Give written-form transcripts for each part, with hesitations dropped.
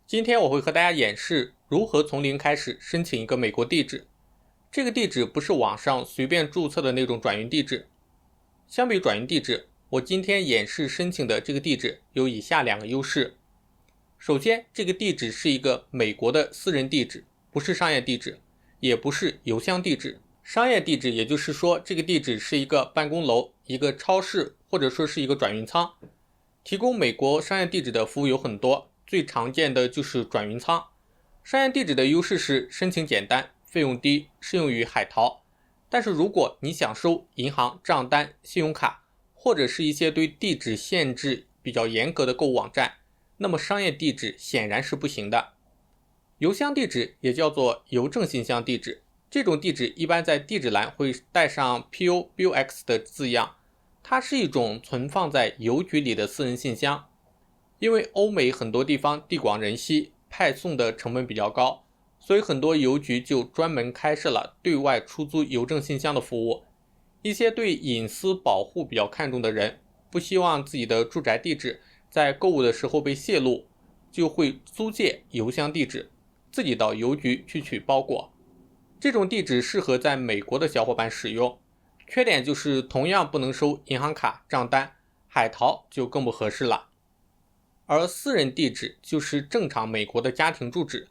今天我会和大家演示如何从零开始申请一个美国地址。这个地址不是网上随便注册的那种转运地址。相比转运地址，我今天演示申请的这个地址有以下两个优势。首先，这个地址是一个美国的私人地址，不是商业地址，也不是邮箱地址。商业地址也就是说，这个地址是一个办公楼、一个超市，或者说是一个转运仓。提供美国商业地址的服务有很多，最常见的就是转运仓。商业地址的优势是申请简单，费用低，适用于海淘。但是如果你想收银行账单、信用卡，或者是一些对地址限制比较严格的购物网站，那么商业地址显然是不行的。邮箱地址也叫做邮政信箱地址，这种地址一般在地址栏会带上 PO、BOX 的字样，它是一种存放在邮局里的私人信箱。因为欧美很多地方地广人稀，派送的成本比较高，所以很多邮局就专门开设了对外出租邮政信箱的服务。一些对隐私保护比较看重的人，不希望自己的住宅地址在购物的时候被泄露，就会租借邮箱地址，自己到邮局去取包裹。这种地址适合在美国的小伙伴使用，缺点就是同样不能收银行卡账单，海淘就更不合适了。而私人地址就是正常美国的家庭住址，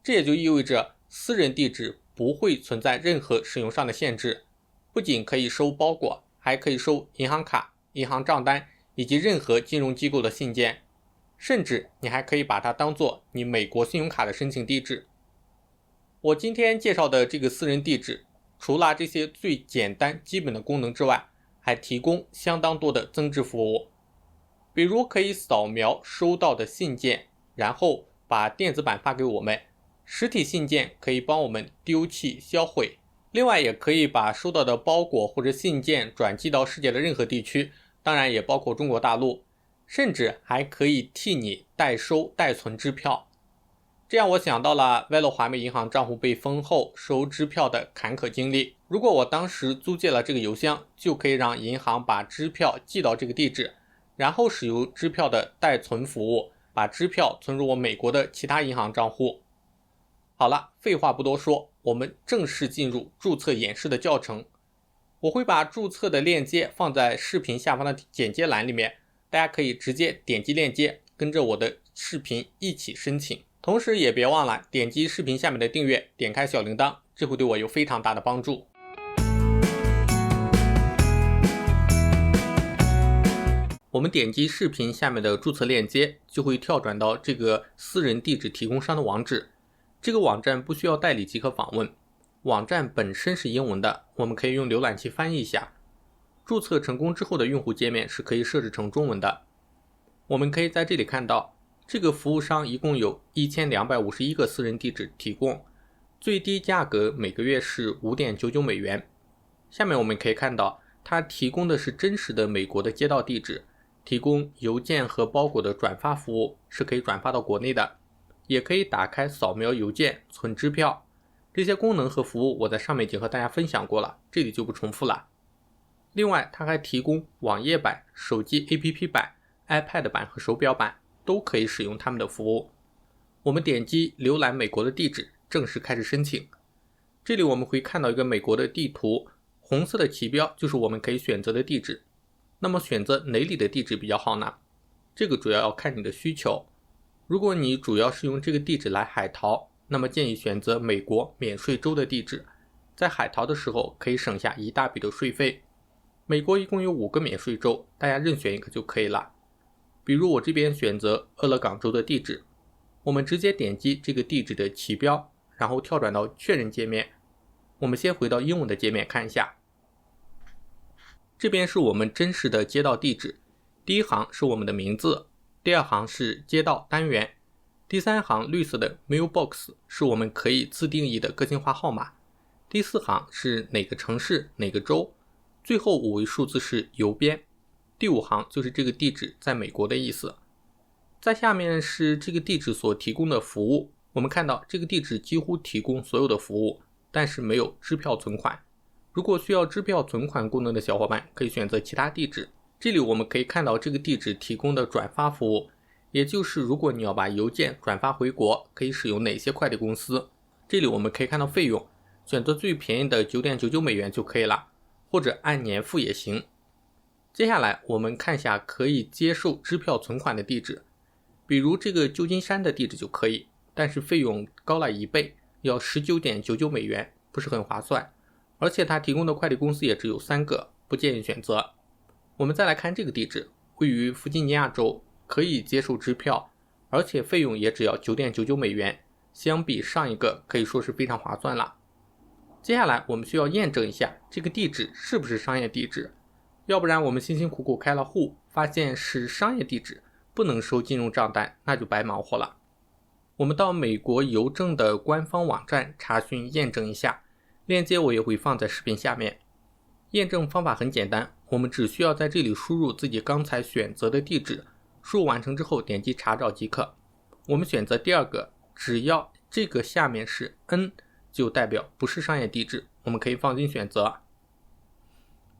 这也就意味着私人地址不会存在任何使用上的限制，不仅可以收包裹，还可以收银行卡、银行账单以及任何金融机构的信件，甚至你还可以把它当做你美国信用卡的申请地址。我今天介绍的这个私人地址，除了这些最简单基本的功能之外，还提供相当多的增值服务。比如可以扫描收到的信件，然后把电子版发给我们，实体信件可以帮我们丢弃销毁，另外也可以把收到的包裹或者信件转寄到世界的任何地区，当然也包括中国大陆，甚至还可以替你代收代存支票。这样我想到了Velo华美银行账户被封后收支票的坎坷经历。如果我当时租借了这个邮箱，就可以让银行把支票寄到这个地址，然后使用支票的代存服务，把支票存入我美国的其他银行账户。好了，废话不多说，我们正式进入注册演示的教程。我会把注册的链接放在视频下方的简介栏里面，大家可以直接点击链接，跟着我的视频一起申请。同时也别忘了点击视频下面的订阅，点开小铃铛，这会对我有非常大的帮助。我们点击视频下面的注册链接，就会跳转到这个私人地址提供商的网址。这个网站不需要代理即可访问，网站本身是英文的，我们可以用浏览器翻译一下。注册成功之后的用户界面是可以设置成中文的。我们可以在这里看到，这个服务商一共有1251个私人地址提供，最低价格每个月是 5.99 美元。下面我们可以看到，它提供的是真实的美国的街道地址，提供邮件和包裹的转发服务，是可以转发到国内的，也可以打开扫描邮件、存支票。这些功能和服务我在上面已经和大家分享过了，这里就不重复了。另外，它还提供网页版、手机 APP 版、iPad 版和手表版，都可以使用他们的服务。我们点击浏览美国的地址，正式开始申请。这里我们会看到一个美国的地图，红色的旗标就是我们可以选择的地址。那么选择哪里的地址比较好呢？这个主要要看你的需求。如果你主要是用这个地址来海淘，那么建议选择美国免税州的地址，在海淘的时候可以省下一大笔的税费。美国一共有5个免税州，大家任选一个就可以了。比如我这边选择俄勒冈州的地址，我们直接点击这个地址的旗标，然后跳转到确认界面。我们先回到英文的界面看一下。这边是我们真实的街道地址，第一行是我们的名字，第二行是街道单元，第三行绿色的 mailbox 是我们可以自定义的个性化号码，第四行是哪个城市哪个州，最后5位数字是邮编，第5行就是这个地址在美国的意思。在下面是这个地址所提供的服务，我们看到这个地址几乎提供所有的服务，但是没有支票存款。如果需要支票存款功能的小伙伴可以选择其他地址。这里我们可以看到这个地址提供的转发服务，也就是如果你要把邮件转发回国，可以使用哪些快递公司。这里我们可以看到费用，选择最便宜的 9.99 美元就可以了，或者按年付也行。接下来我们看一下可以接受支票存款的地址，比如这个旧金山的地址就可以，但是费用高了1倍，要 19.99 美元，不是很划算，而且它提供的快递公司也只有3个，不建议选择。我们再来看这个地址，位于弗吉尼亚州，可以接受支票，而且费用也只要 9.99 美元，相比上一个可以说是非常划算了。接下来我们需要验证一下这个地址是不是商业地址，要不然我们辛辛苦苦开了户，发现是商业地址，不能收金融账单，那就白忙活了。我们到美国邮政的官方网站查询验证一下，链接我也会放在视频下面。验证方法很简单，我们只需要在这里输入自己刚才选择的地址，输入完成之后点击查找即可。我们选择第2个，只要这个下面是 N 就代表不是商业地址，我们可以放心选择。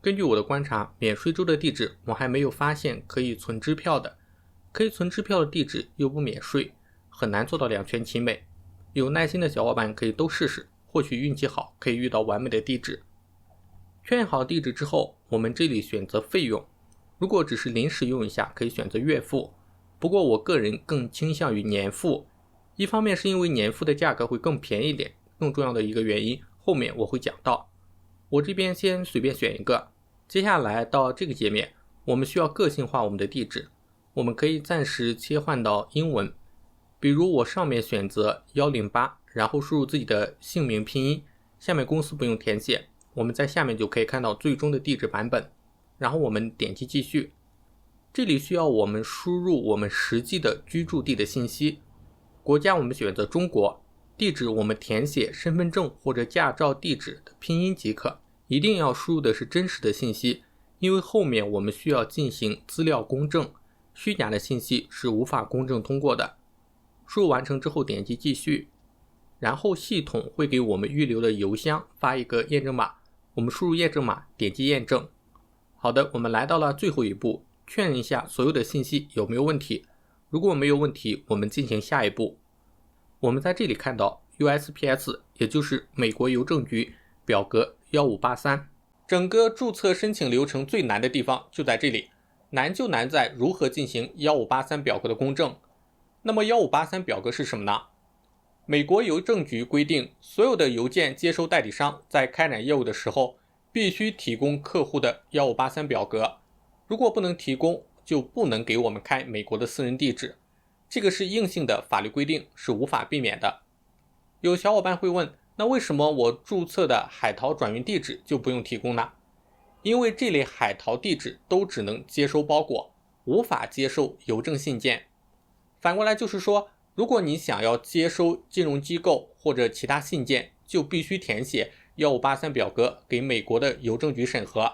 根据我的观察，免税州的地址我还没有发现可以存支票的，可以存支票的地址又不免税，很难做到两全其美。有耐心的小伙伴可以都试试，或许运气好可以遇到完美的地址。确认好地址之后，我们这里选择费用，如果只是临时用一下可以选择月付，不过我个人更倾向于年付，一方面是因为年付的价格会更便宜一点，更重要的一个原因后面我会讲到。我这边先随便选一个，接下来到这个界面，我们需要个性化我们的地址，我们可以暂时切换到英文，比如我上面选择108，然后输入自己的姓名拼音，下面公司不用填写，我们在下面就可以看到最终的地址版本，然后我们点击继续。这里需要我们输入我们实际的居住地的信息，国家我们选择中国，地址我们填写身份证或者驾照地址的拼音即可，一定要输入的是真实的信息，因为后面我们需要进行资料公证，虚假的信息是无法公证通过的。输入完成之后点击继续，然后系统会给我们预留的邮箱发一个验证码，我们输入验证码，点击验证。好的，我们来到了最后一步，确认一下所有的信息有没有问题，如果没有问题，我们进行下一步。我们在这里看到 USPS， 也就是美国邮政局表格1583，整个注册申请流程最难的地方就在这里，难就难在如何进行1583表格的公证。那么1583表格是什么呢？美国邮政局规定，所有的邮件接收代理商在开展业务的时候，必须提供客户的1583表格，如果不能提供，就不能给我们开美国的私人地址，这个是硬性的法律规定，是无法避免的。有小伙伴会问，那为什么我注册的海淘转运地址就不用提供呢？因为这类海淘地址都只能接收包裹，无法接受邮政信件。反过来就是说，如果你想要接收金融机构或者其他信件，就必须填写1583表格给美国的邮政局审核。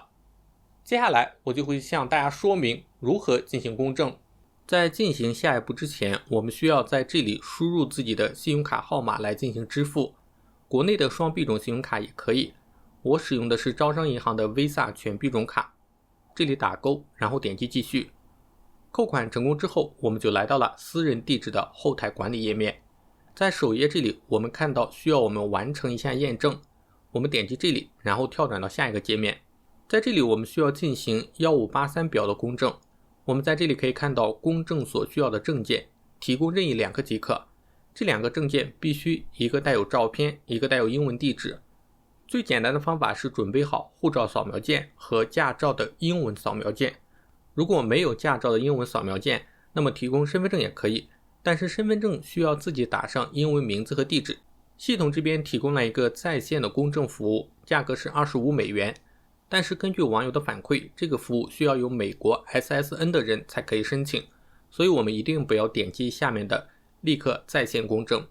接下来我就会向大家说明如何进行公证。在进行下一步之前，我们需要在这里输入自己的信用卡号码来进行支付，国内的双币种信用卡也可以，我使用的是招商银行的 Visa 全币种卡。这里打勾，然后点击继续。扣款成功之后，我们就来到了私人地址的后台管理页面。在首页这里，我们看到需要我们完成一下验证，我们点击这里，然后跳转到下一个界面。在这里我们需要进行1583表的公证，我们在这里可以看到公证所需要的证件，提供任意2个即可。这2个证件必须一个带有照片，一个带有英文地址。最简单的方法是准备好护照扫描件和驾照的英文扫描件。如果没有驾照的英文扫描件，那么提供身份证也可以，但是身份证需要自己打上英文名字和地址。系统这边提供了一个在线的公证服务，价格是25美元，但是根据网友的反馈，这个服务需要有美国 SSN 的人才可以申请，所以我们一定不要点击下面的立刻在线公证。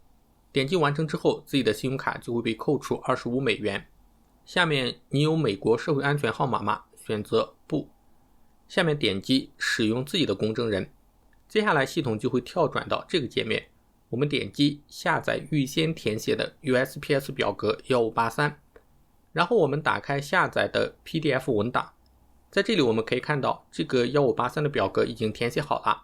点击完成之后，自己的信用卡就会被扣除25美元。下面你有美国社会安全号码吗？选择不。下面点击使用自己的公证人。接下来系统就会跳转到这个界面，我们点击下载预先填写的 USPS 表格1583，然后我们打开下载的 PDF 文档。在这里我们可以看到这个1583的表格已经填写好了，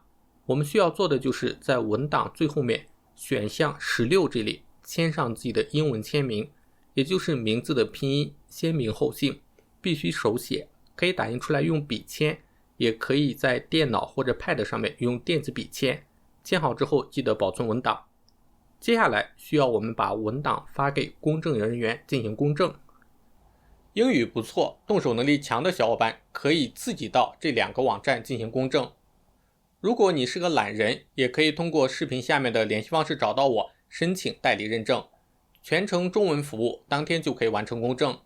我们需要做的就是在文档最后面选项16这里签上自己的英文签名，也就是名字的拼音先名后姓，必须手写，可以打印出来用笔签，也可以在电脑或者 Pad 上面用电子笔签。签好之后记得保存文档。接下来需要我们把文档发给公证人员进行公证。英语不错、动手能力强的小伙伴可以自己到这2个网站进行公证。如果你是个懒人，也可以通过视频下面的联系方式找到我，申请代理认证，全程中文服务，当天就可以完成公证。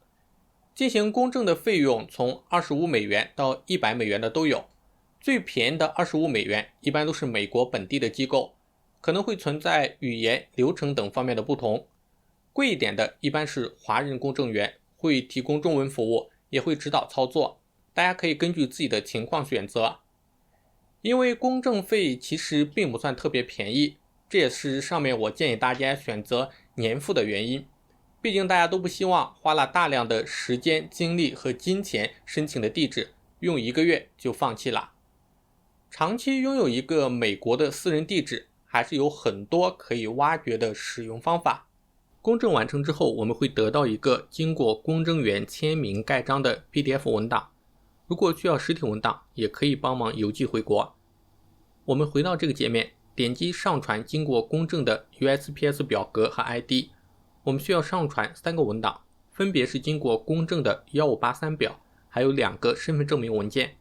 进行公证的费用从25美元到100美元的都有，最便宜的25美元一般都是美国本地的机构，可能会存在语言、流程等方面的不同。贵一点的一般是华人公证员，会提供中文服务，也会指导操作，大家可以根据自己的情况选择。因为公证费其实并不算特别便宜，这也是上面我建议大家选择年付的原因。毕竟大家都不希望花了大量的时间、精力和金钱申请的地址，用1个月就放弃了。长期拥有一个美国的私人地址，还是有很多可以挖掘的使用方法。公证完成之后，我们会得到一个经过公证员签名盖章的 PDF 文档。如果需要实体文档，也可以帮忙邮寄回国。我们回到这个界面，点击上传经过公证的 USPS 表格和 ID。我们需要上传3个文档，分别是经过公证的1583表，还有2个身份证明文件。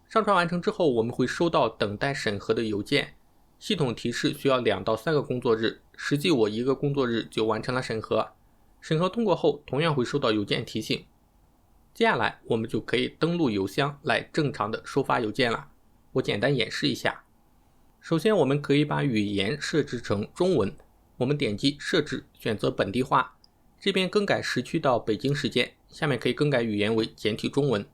上传完成之后，我们会收到等待审核的邮件，系统提示需要2到3个工作日，实际我1个工作日就完成了审核。审核通过后，同样会收到邮件提醒。接下来我们就可以登录邮箱来正常的收发邮件了。我简单演示一下。首先我们可以把语言设置成中文，我们点击设置，选择本地化，这边更改时区到北京时间，下面可以更改语言为简体中文。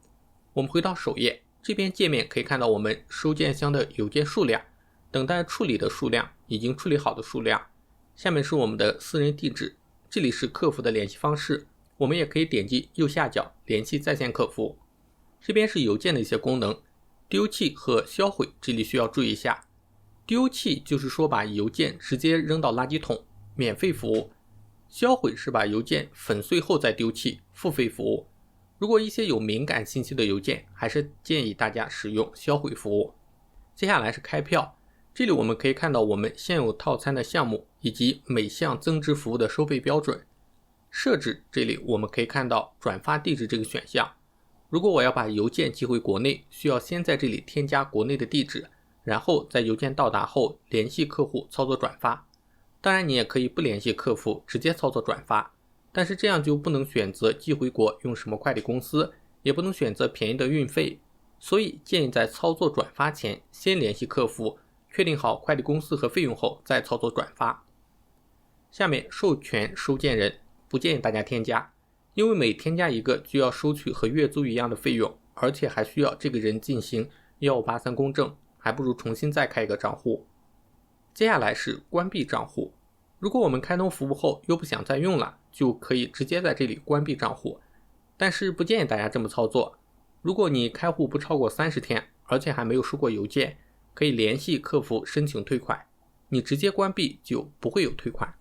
我们回到首页，这边界面可以看到我们收件箱的邮件数量、等待处理的数量、已经处理好的数量。下面是我们的私人地址，这里是客服的联系方式，我们也可以点击右下角联系在线客服。这边是邮件的一些功能，丢弃和销毁这里需要注意一下。丢弃就是说把邮件直接扔到垃圾桶，免费服务；销毁是把邮件粉碎后再丢弃，付费服务。如果一些有敏感信息的邮件，还是建议大家使用销毁服务。接下来是开票，这里我们可以看到我们现有套餐的项目以及每项增值服务的收费标准。设置这里我们可以看到转发地址这个选项，如果我要把邮件寄回国内，需要先在这里添加国内的地址，然后在邮件到达后联系客户操作转发。当然你也可以不联系客服，直接操作转发，但是这样就不能选择寄回国用什么快递公司，也不能选择便宜的运费，所以建议在操作转发前先联系客服，确定好快递公司和费用后再操作转发。下面授权收件人，不建议大家添加，因为每添加一个就要收取和月租一样的费用，而且还需要这个人进行1583公证，还不如重新再开一个账户。接下来是关闭账户，如果我们开通服务后又不想再用了，就可以直接在这里关闭账户，但是不建议大家这么操作。如果你开户不超过30天，而且还没有收过邮件，可以联系客服申请退款，你直接关闭就不会有退款。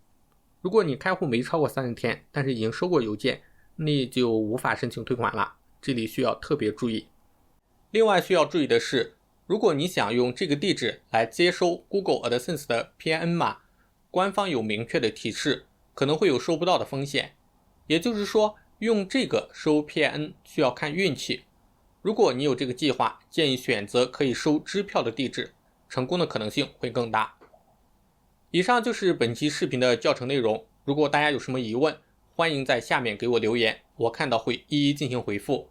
如果你开户没超过30天，但是已经收过邮件，那就无法申请退款了，这里需要特别注意。另外需要注意的是，如果你想用这个地址来接收 Google AdSense 的 PIN 码，官方有明确的提示，可能会有收不到的风险。也就是说，用这个收 PIN 需要看运气。如果你有这个计划，建议选择可以收支票的地址，成功的可能性会更大。以上就是本期视频的教程内容，如果大家有什么疑问，欢迎在下面给我留言，我看到会一一进行回复。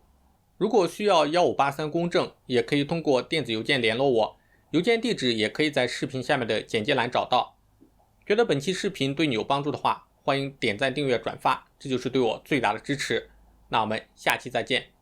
如果需要1583公证，也可以通过电子邮件联络我，邮件地址也可以在视频下面的简介栏找到。觉得本期视频对你有帮助的话，欢迎点赞、订阅、转发，这就是对我最大的支持。那我们下期再见。